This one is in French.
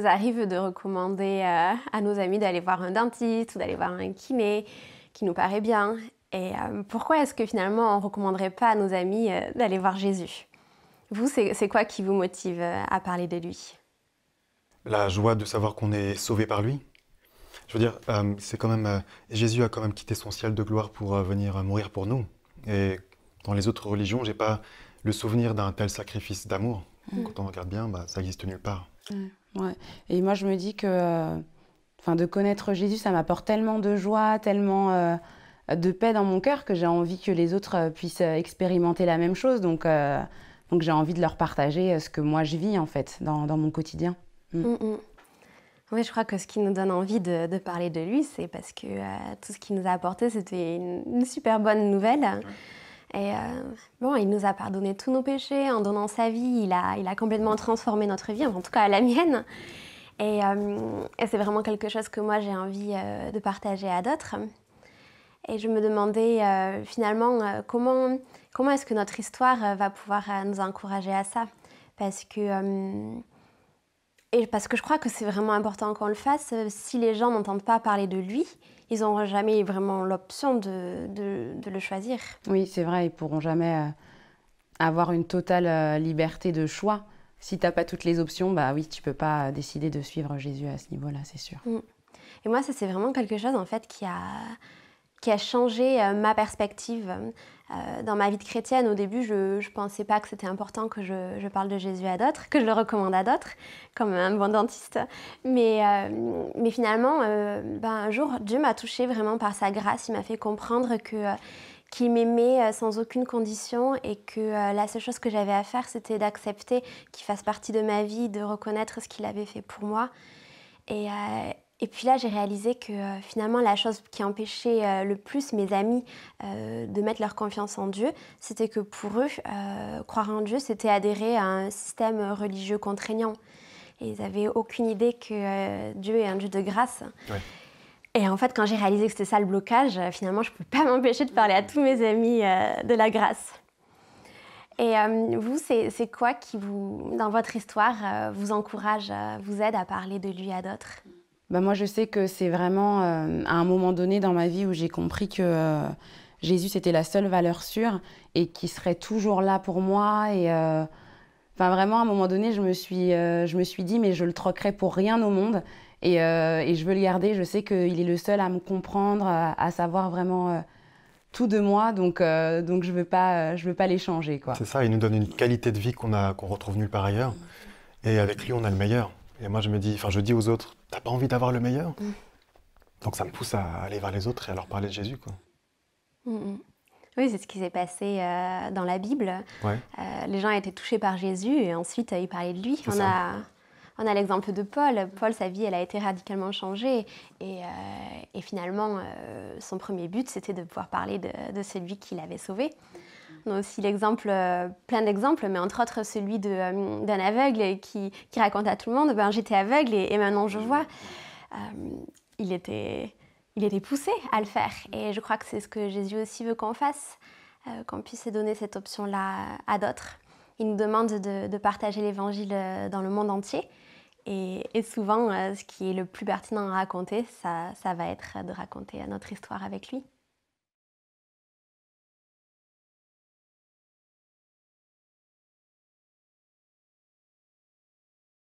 nous arrive de recommander à nos amis d'aller voir un dentiste ou d'aller voir un kiné qui nous paraît bien. Et pourquoi est-ce que finalement on ne recommanderait pas à nos amis d'aller voir Jésus? Vous, c'est quoi qui vous motive à parler de lui? La joie de savoir qu'on est sauvé par lui. Je veux dire, c'est quand même Jésus a quand même quitté son ciel de gloire pour venir mourir pour nous. Et dans les autres religions, j'ai pas le souvenir d'un tel sacrifice d'amour. Quand on regarde bien, ça existe nulle part. Ouais. Et moi, je me dis que de connaître Jésus, ça m'apporte tellement de joie, tellement de paix dans mon cœur que j'ai envie que les autres puissent expérimenter la même chose. Donc j'ai envie de leur partager ce que moi je vis en fait dans mon quotidien. Oui, je crois que ce qui nous donne envie de parler de lui, c'est parce que tout ce qu'il nous a apporté, c'était une super bonne nouvelle. Et il nous a pardonné tous nos péchés en donnant sa vie. Il a complètement transformé notre vie, en tout cas la mienne. Et c'est vraiment quelque chose que moi, j'ai envie de partager à d'autres. Et je me demandais finalement comment est-ce que notre histoire va pouvoir nous encourager à ça. Parce que je crois que c'est vraiment important qu'on le fasse. Si les gens n'entendent pas parler de lui, ils n'auront jamais vraiment l'option de le choisir. Oui, c'est vrai, ils ne pourront jamais avoir une totale liberté de choix. Si tu n'as pas toutes les options, oui, tu ne peux pas décider de suivre Jésus à ce niveau-là, c'est sûr. Et moi, ça, c'est vraiment quelque chose en fait qui a changé ma perspective. Dans ma vie de chrétienne, au début, je ne pensais pas que c'était important que je parle de Jésus à d'autres, que je le recommande à d'autres, comme un bon dentiste. Mais finalement, un jour, Dieu m'a touchée vraiment par sa grâce. Il m'a fait comprendre qu'il m'aimait sans aucune condition et que la seule chose que j'avais à faire, c'était d'accepter qu'il fasse partie de ma vie, de reconnaître ce qu'il avait fait pour moi. Et puis là, j'ai réalisé que finalement, la chose qui empêchait le plus mes amis de mettre leur confiance en Dieu, c'était que pour eux, croire en Dieu, c'était adhérer à un système religieux contraignant. Et ils n'avaient aucune idée que Dieu est un Dieu de grâce. Ouais. Et en fait, quand j'ai réalisé que c'était ça le blocage, finalement, je ne pouvais pas m'empêcher de parler à tous mes amis de la grâce. Et vous, c'est quoi qui, dans votre histoire, vous encourage, vous aide à parler de lui à d'autres ? Moi, je sais que c'est vraiment à un moment donné dans ma vie où j'ai compris que Jésus, c'était la seule valeur sûre et qu'il serait toujours là pour moi. Et vraiment, à un moment donné, je me suis dit, mais je le troquerai pour rien au monde. Et je veux le garder. Je sais qu'il est le seul à me comprendre, à savoir vraiment tout de moi. Donc je veux pas l'échanger, quoi. C'est ça, il nous donne une qualité de vie qu'on retrouve nulle part ailleurs. Et avec lui, on a le meilleur. Et moi, je dis aux autres, t'as pas envie d'avoir le meilleur? Donc ça me pousse à aller vers les autres et à leur parler de Jésus, quoi. Oui, c'est ce qui s'est passé dans la Bible. Ouais. Les gens étaient touchés par Jésus et ensuite ils parlaient de lui. On a l'exemple de Paul. Paul, sa vie, elle a été radicalement changée. Et finalement, son premier but, c'était de pouvoir parler de celui qui l'avait sauvé. On a aussi plein d'exemples, mais entre autres celui d'un aveugle qui raconte à tout le monde, j'étais aveugle et maintenant je vois. Il était poussé à le faire. Et je crois que c'est ce que Jésus aussi veut qu'on fasse, qu'on puisse donner cette option-là à d'autres. Il nous demande de partager l'évangile dans le monde entier. Et souvent, ce qui est le plus pertinent à raconter, ça va être de raconter notre histoire avec lui.